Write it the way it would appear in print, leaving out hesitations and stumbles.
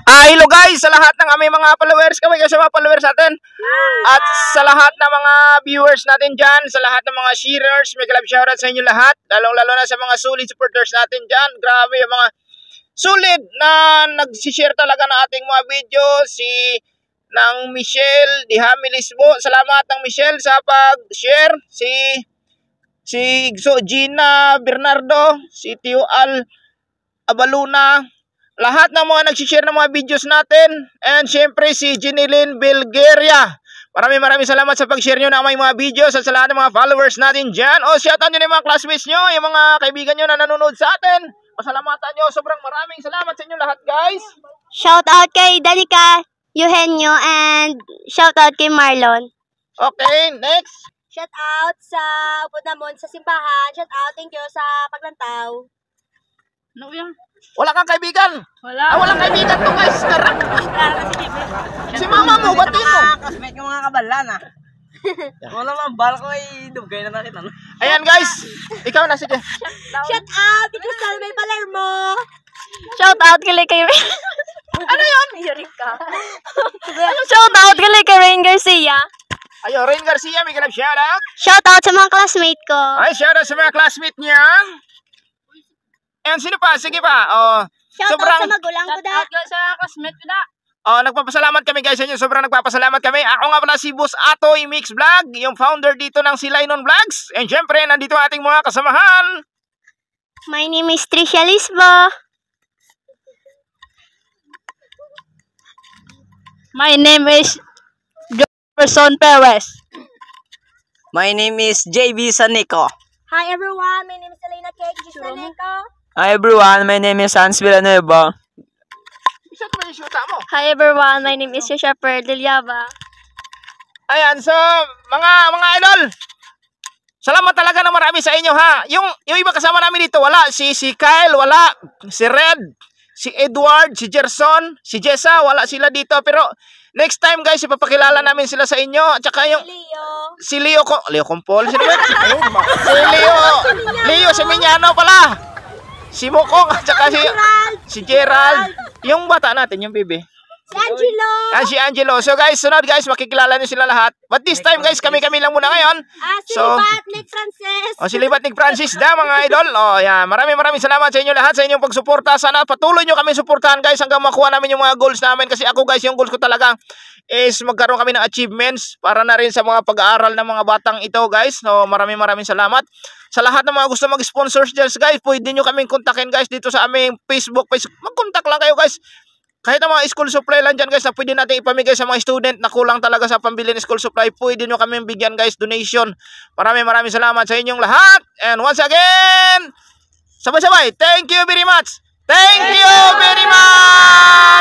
Hello guys sa lahat ng aming mga followers, kami sa mga followers natin. At sa lahat ng mga viewers natin dyan, sa lahat ng mga sharers, may club shoutout sa inyo lahat. Lalong-lalo na sa mga solid supporters natin dyan. Grabe yung mga solid na nagsishare talaga ng ating mga video. Si ng Michelle Dihami Lisbo, salamat ng Michelle sa pag-share. Si Gina Bernardo, si Tio Al Abaluna, lahat ng mga nagsishare ng mga videos natin. And syempre si Jeneline Bulgaria, maraming salamat sa pag-share nyo ng mga videos. At sa lahat ng mga followers natin dyan, shoutout nyo na yung mga classmates nyo, yung mga kaibigan nyo na nanonood sa atin. Pasalamatan nyo, sobrang maraming salamat sa inyo lahat guys. Shoutout kay Danica Eugenio and shoutout kay Marlon. Okay, next. Shoutout sa Budamon sa simbahan. Shoutout, thank you sa paglantaw. Ano yan? Wala kang kaibigan? Wala. Walang kaibigan to guys. Si mama mo, batiin mo. Kasmet yung mga kabalan ah. Wala naman, bala ko ay dugay na nakita. Ayan guys, ikaw na, sige. Shoutout kay Crystal May Palermo. Shoutout kay Ano yun? Eureka. Shoutout kay Rain Garcia. Ayo, Rain Garcia, may ganap shoutout. Shoutout sa mga classmate ko. Ay, shoutout sa mga classmate niya. And sino pa? Sige pa. Shoutout sa magulang ko da. Shoutout sa classmate ko da. Nagpapasalamat kami guys sa inyo. Sobrang nagpapasalamat kami. Ako nga pala si Boss Atoy Mix Vlog, yung founder dito ng Silainon Vlogs. And syempre, nandito ating mga kasamahan. My name is Tricia Lisbo. My name is Jefferson Perez. My name is JB Sanico. Hi everyone, my name is Elena Cake Gistaneko. Hi everyone, my name is Hans Villanueva. Isa naman yung shoota mo. Hi everyone, my name is Joshua Deliaba. Ayan, so mga idol, salamat talaga na marami sa inyo ha. Yung iba kasama namin dito, wala. Si Kyle, wala. Si Red, si Edward, si Gerson, si Jessa, wala sila dito. Pero next time guys, ipapakilala namin sila sa inyo. At saka yung si Leo Compol. Si Leo Semiñano pala. Si Mokong, at saka si Gerald. Yung bata natin, yung baby. Si Angelo. Si Angelo. So guys, sunod guys, makikilala niyo sila lahat. But this time guys, kami lang muna ngayon. Si Libat Nick Francis. Si Libat Nick Francis da mga idol. Yan, maraming salamat sa inyo lahat sa inyong pagsuporta. Sana patuloy nyo kami suportahan guys hanggang makuha namin yung mga goals namin. Kasi ako guys, yung goals ko talaga is magkaroon kami ng achievements para na rin sa mga pag-aaral ng mga batang ito guys. So maraming salamat. Sa lahat ng mga gusto mag-sponsors guys, pwede nyo kaming kontakin guys dito sa aming Facebook page. Mag-contact lang kayo guys. Kahit ang mga school supply lang dyan guys na pwede natin ipamigay sa mga student na kulang talaga sa pambili ng school supply, pwede nyo kami bigyan guys, donation. Maraming salamat sa inyong lahat. And once again, sabay-sabay, thank you very much. Thank you very much.